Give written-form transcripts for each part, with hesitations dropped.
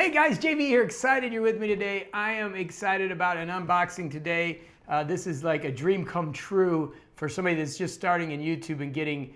Hey guys, JV here, excited you're with me today. I am excited about an unboxing today. This is like a dream come true for somebody that's just starting in YouTube and getting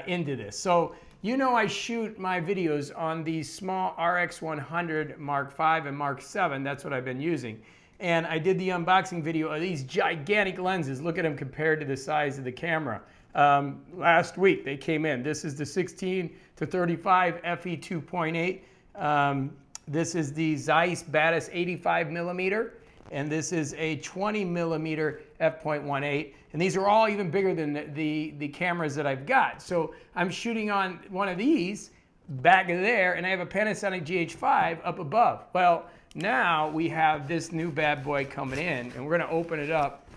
into this. So, you know I shoot my videos on these small RX100 Mark V and Mark VII, that's what I've been using. And I did the unboxing video of these gigantic lenses. Look at them compared to the size of the camera. Last week they came in. This is the 16 to 35 FE 2.8. This is the Zeiss Batis 85 millimeter, and this is a 20 millimeter f.18. And these are all even bigger than the cameras that I've got. So I'm shooting on one of these back there, and I have a Panasonic GH5 up above. Well, now we have this new bad boy coming in, and we're gonna open it up.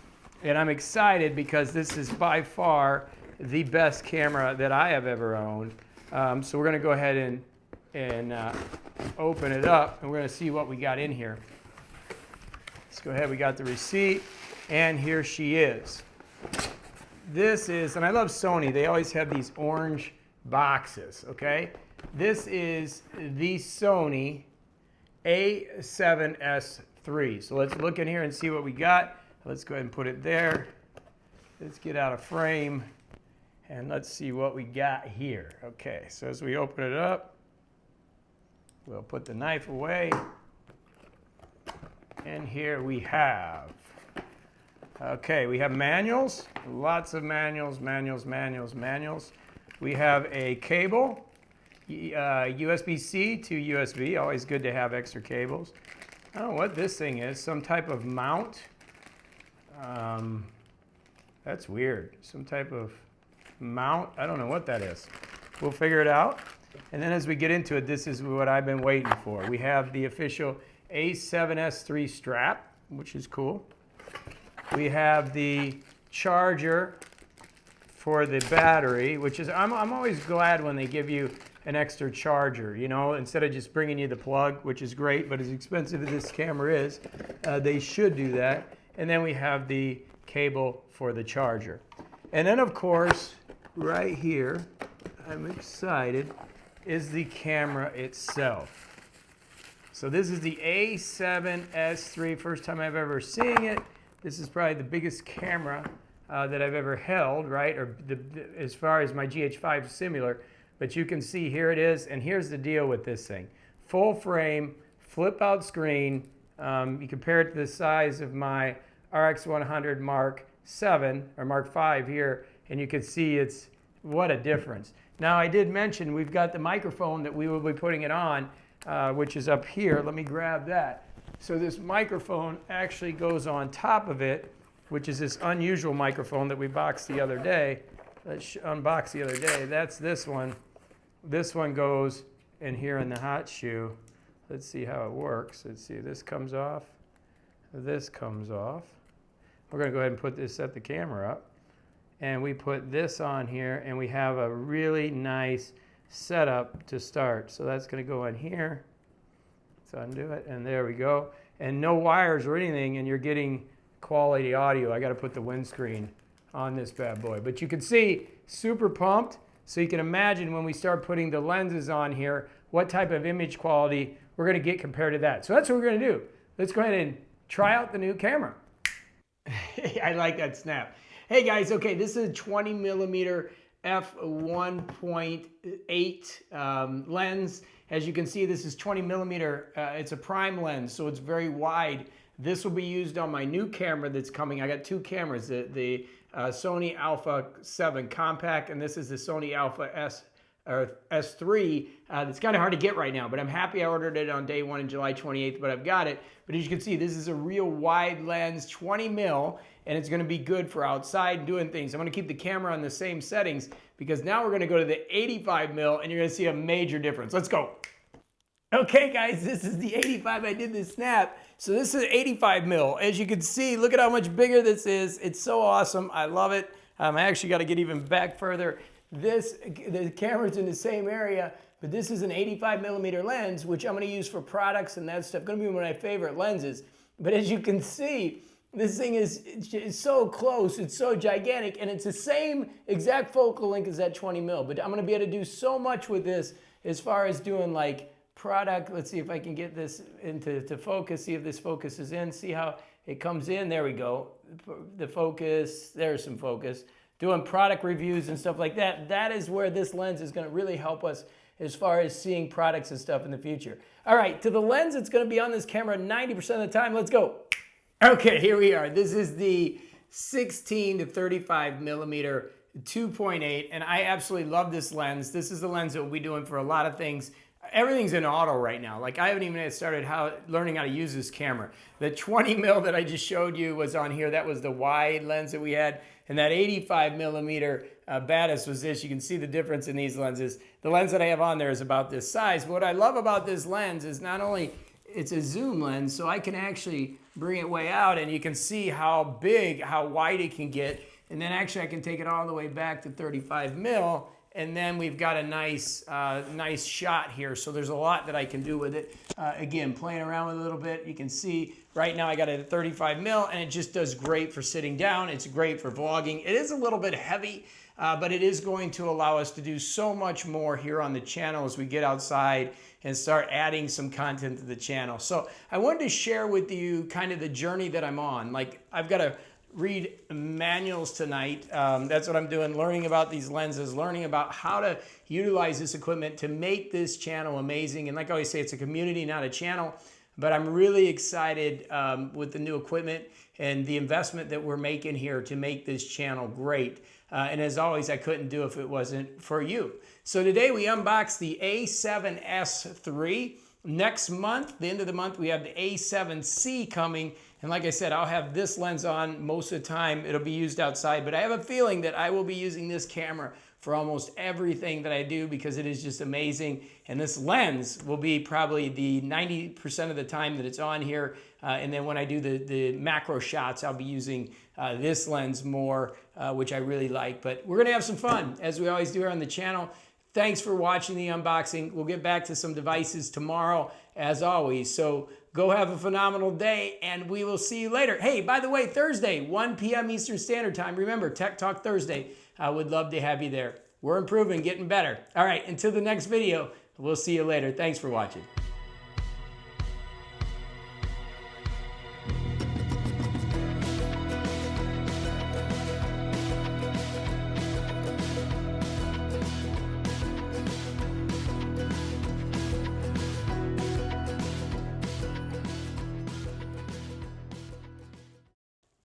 And I'm excited because this is by far the best camera that I have ever owned. So we're gonna go ahead and open it up, and we're going to see what we got in here. Let's go ahead. We got the receipt, and here she is. This is, and I love Sony, they always have these orange boxes, okay? This is the Sony A7siii. So let's look in here and see what we got. Let's go ahead and put it there. Let's get out of frame, and let's see what we got here. Okay, so as we open it up, we'll put the knife away, and here we have, okay, we have manuals, lots of manuals. We have a cable, USB-C to USB, always good to have extra cables. I don't know what this thing is, some type of mount. That's weird, some type of mount, I don't know what that is. We'll figure it out. And then as we get into it, this is what I've been waiting for. We have the official A7siii strap, which is cool. We have the charger for the battery, which is, I'm always glad when they give you an extra charger, you know, instead of just bringing you the plug, which is great, but as expensive as this camera is, they should do that. And then we have the cable for the charger. And then, of course, right here, I'm excited, is the camera itself. So this is the A7siii, first time I've ever seen it. This is probably the biggest camera that I've ever held, right? Or as far as my GH5 is similar. But you can see here it is, and here's the deal with this thing. Full frame, flip out screen. You compare it to the size of my RX100 Mark VII, or Mark V here, and you can see it's, what a difference. Now, I did mention we've got the microphone that we will be putting it on, which is up here. Let me grab that. So this microphone actually goes on top of it, which is this unusual microphone that we boxed the other day. Unboxed the other day. That's this one. This one goes in here in the hot shoe. Let's see how it works. Let's see. This comes off. This comes off. We're going to go ahead and put this, set the camera up. And we put this on here, and we have a really nice setup to start. So that's going to go in here. Let's undo it, and there we go. And no wires or anything, and you're getting quality audio. I got to put the windscreen on this bad boy. But you can see, super pumped. So you can imagine when we start putting the lenses on here, what type of image quality we're going to get compared to that. So that's what we're going to do. Let's go ahead and try out the new camera. I like that snap. Hey guys, okay, this is a 20 millimeter f1.8 lens. As you can see, this is 20 millimeter. It's a prime lens, so it's very wide. This will be used on my new camera that's coming. I got two cameras, the Sony A7siii compact, and this is the Sony A7siii. It's kind of hard to get right now, but I'm happy I ordered it on day one on July 28th, but I've got it. But as you can see, this is a real wide lens, 20 mil, and it's going to be good for outside doing things. I'm going to keep the camera on the same settings because now we're going to go to the 85 mil, and you're going to see a major difference. Let's go. Okay, guys, this is the 85. I did this snap. So this is 85 mil. As you can see, look at how much bigger this is. It's so awesome. I love it. I actually got to get even back further. The camera's in the same area, but this is an 85 millimeter lens, which I'm going to use for products and that stuff. Going to be one of my favorite lenses. But as you can see, this thing is so close, it's so gigantic, and it's the same exact focal length as that 20 mil. But I'm going to be able to do so much with this as far as doing like product. Let's see if I can get this into focus, see if this focuses in, see how it comes in. There we go. The focus, there's some focus. Doing product reviews and stuff like that. That is where this lens is going to really help us as far as seeing products and stuff in the future. All right, to the lens, it's going to be on this camera 90% of the time. Let's go. Okay, here we are. This is the 16 to 35 millimeter 2.8, and I absolutely love this lens. This is the lens that we'll be doing for a lot of things. Everything's in auto right now. Like, I haven't even started learning how to use this camera. The 20 mil that I just showed you was on here. That was the wide lens that we had. And that 85 millimeter baddest was this. You can see the difference in these lenses. The lens that I have on there is about this size. But what I love about this lens is not only it's a zoom lens, so I can actually bring it way out and you can see how big, how wide it can get. And then actually I can take it all the way back to 35 mil. And then we've got a nice shot here. So there's a lot that I can do with it. Again, playing around with it a little bit. You can see right now I got it at 35 mil and it just does great for sitting down. It's great for vlogging. It is a little bit heavy, but it is going to allow us to do so much more here on the channel as we get outside and start adding some content to the channel. So I wanted to share with you kind of the journey that I'm on. Like, I've got to read manuals tonight. That's what I'm doing, learning about these lenses, learning about how to utilize this equipment to make this channel amazing. And like I always say, it's a community, not a channel. But I'm really excited with the new equipment and the investment that we're making here to make this channel great. And as always, I couldn't do it if it wasn't for you. So today we unboxed the A7S3. Next month, the end of the month, we have the A7C coming. And like I said, I'll have this lens on most of the time. It'll be used outside, but I have a feeling that I will be using this camera for almost everything that I do because it is just amazing. And this lens will be probably the 90% of the time that it's on here. And then when I do the macro shots, I'll be using this lens more, which I really like. But we're gonna have some fun, as we always do here on the channel. Thanks for watching the unboxing. We'll get back to some devices tomorrow, as always. So go have a phenomenal day, and we will see you later. Hey, by the way, Thursday, 1 p.m. Eastern Standard Time. Remember, Tech Talk Thursday. I would love to have you there. We're improving, getting better. All right, until the next video, we'll see you later. Thanks for watching.